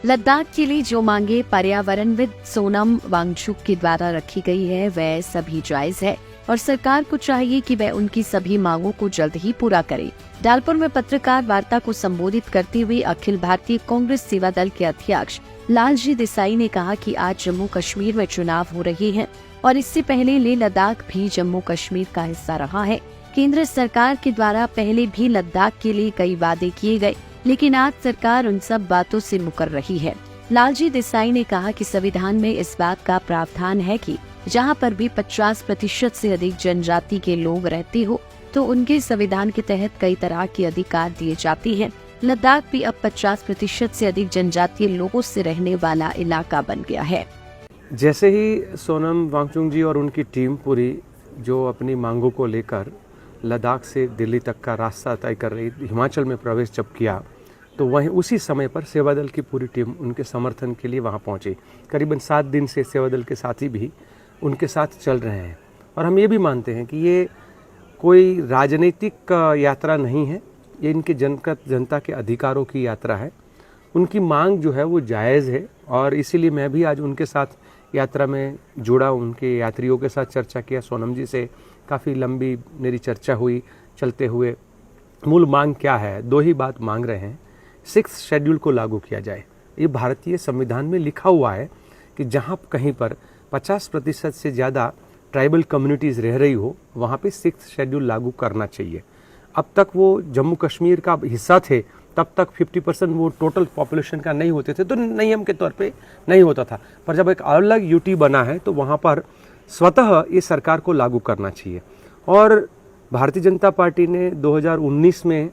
लद्दाख के लिए जो मांगे पर्यावरणविद सोनम वांगचुक के द्वारा रखी गई है वह सभी जायज है और सरकार को चाहिए कि वह उनकी सभी मांगों को जल्द ही पूरा करे। डालपुर में पत्रकार वार्ता को संबोधित करते हुए अखिल भारतीय कांग्रेस सेवा दल के अध्यक्ष लालजी देसाई ने कहा कि आज जम्मू कश्मीर में चुनाव हो रहे हैं और इससे पहले लेह लद्दाख भी जम्मू कश्मीर का हिस्सा रहा है। केंद्र सरकार के द्वारा पहले भी लद्दाख के लिए कई वादे किए गए, लेकिन आज सरकार उन सब बातों से मुकर रही है। लालजी देसाई ने कहा कि संविधान में इस बात का प्रावधान है कि जहां पर भी 50% से अधिक जनजाति के लोग रहते हो तो उनके संविधान के तहत कई तरह के अधिकार दिए जाते हैं। लद्दाख भी अब 50% से अधिक जनजातीय लोगों से रहने वाला इलाका बन गया है। जैसे ही सोनम वांगचुक जी और उनकी टीम पूरी जो अपनी मांगों को लेकर लद्दाख से दिल्ली तक का रास्ता तय कर रही, हिमाचल में प्रवेश जब किया तो वहीं उसी समय पर सेवा दल की पूरी टीम उनके समर्थन के लिए वहां पहुंची। करीबन 7 दिन से सेवा दल के साथी भी उनके साथ चल रहे हैं और हम ये भी मानते हैं कि ये कोई राजनीतिक यात्रा नहीं है, ये इनके जनता के अधिकारों की यात्रा है। उनकी मांग जो है वो जायज़ है और इसीलिए मैं भी आज उनके साथ यात्रा में जुड़ा, उनके यात्रियों के साथ चर्चा किया। सोनम जी से काफ़ी लंबी मेरी चर्चा हुई चलते हुए। मूल मांग क्या है? 2 ही बात मांग रहे हैं। 6th शेड्यूल को लागू किया जाए। ये भारतीय संविधान में लिखा हुआ है कि जहाँ कहीं पर 50% से ज़्यादा ट्राइबल कम्युनिटीज़ रह रही हो वहाँ पे 6th शेड्यूल लागू करना चाहिए। अब तक वो जम्मू कश्मीर का हिस्सा थे, तब तक 50% वो टोटल पॉपुलेशन का नहीं होते थे तो नियम के तौर पे नहीं होता था। पर जब एक अलग यूटी बना है तो वहाँ पर स्वतः ये सरकार को लागू करना चाहिए। और भारतीय जनता पार्टी ने 2019 में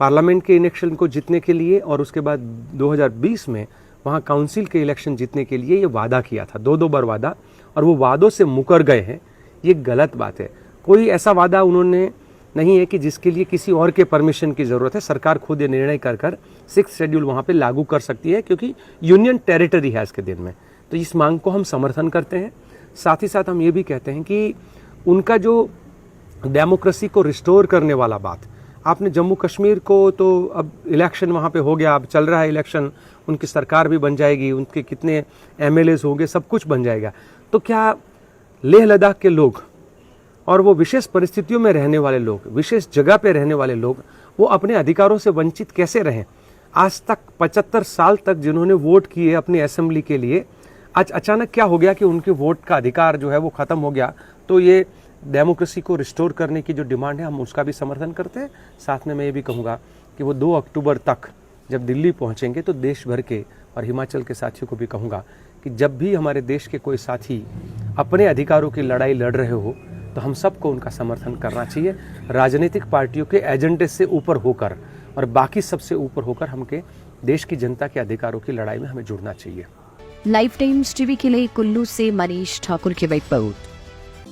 पार्लियामेंट के इलेक्शन को जीतने के लिए और उसके बाद 2020 में वहाँ काउंसिल के इलेक्शन जीतने के लिए ये वादा किया था, 2 बार वादा, और वो वादों से मुकर गए हैं। ये गलत बात है। कोई ऐसा वादा उन्होंने नहीं है कि जिसके लिए किसी और के परमिशन की ज़रूरत है। सरकार खुद ये निर्णय कर 6th शेड्यूल वहाँ पे लागू कर सकती है क्योंकि यूनियन टेरिटरी है आज के दिन में। तो इस मांग को हम समर्थन करते हैं। साथ ही साथ हम ये भी कहते हैं कि उनका जो डेमोक्रेसी को रिस्टोर करने वाला बात, आपने जम्मू कश्मीर को तो अब इलेक्शन वहाँ पे हो गया, अब चल रहा है इलेक्शन, उनकी सरकार भी बन जाएगी, उनके कितने MLAs होंगे, सब कुछ बन जाएगा। तो क्या लेह लद्दाख के लोग और वो विशेष परिस्थितियों में रहने वाले लोग, विशेष जगह पे रहने वाले लोग, वो अपने अधिकारों से वंचित कैसे रहें? आज तक 75 साल तक जिन्होंने वोट किए अपनी असेंबली के लिए, आज अचानक क्या हो गया कि उनके वोट का अधिकार जो है वो ख़त्म हो गया? तो ये डेमोक्रेसी को रिस्टोर करने की जो डिमांड है हम उसका भी समर्थन करते हैं। साथ में मैं ये भी कहूँगा कि वो 2 अक्टूबर तक जब दिल्ली पहुँचेंगे तो देश भर के और हिमाचल के साथियों को भी कहूँगा कि जब भी हमारे देश के कोई साथी अपने अधिकारों की लड़ाई लड़ रहे हो तो हम सबको उनका समर्थन करना चाहिए। राजनीतिक पार्टियों के एजेंडे से ऊपर होकर और बाकी सबसे ऊपर होकर हमके देश की जनता के अधिकारों की लड़ाई में हमें जुड़ना चाहिए। लाइफ टाइम्स टीवी के लिए कुल्लू से मनीष ठाकुर की रिपोर्ट।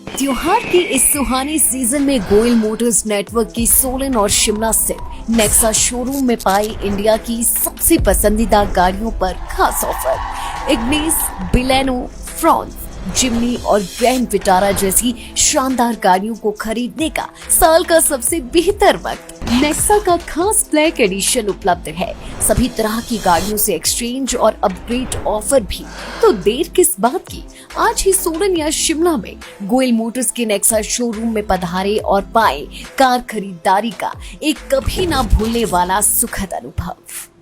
त्योहार के इस सुहाने सीजन में गोयल मोटर्स नेटवर्क की सोलन और शिमला स्थित नेक्सा शोरूम में पाई इंडिया की सबसे पसंदीदा गाड़ियों पर खास ऑफर। इग्निस, बिलेनो, फ्रॉन्स, जिमनी और ग्रैंड विटारा जैसी शानदार गाड़ियों को खरीदने का साल का सबसे बेहतर वक्त। नेक्सा का खास ब्लैक एडिशन उपलब्ध है। सभी तरह की गाड़ियों से एक्सचेंज और अपग्रेड ऑफर भी। तो देर किस बात की, आज ही सोलन या शिमला में गोयल मोटर्स के नेक्सा शोरूम में पधारे और पाए कार खरीदारी का एक कभी ना भूलने वाला सुखद अनुभव।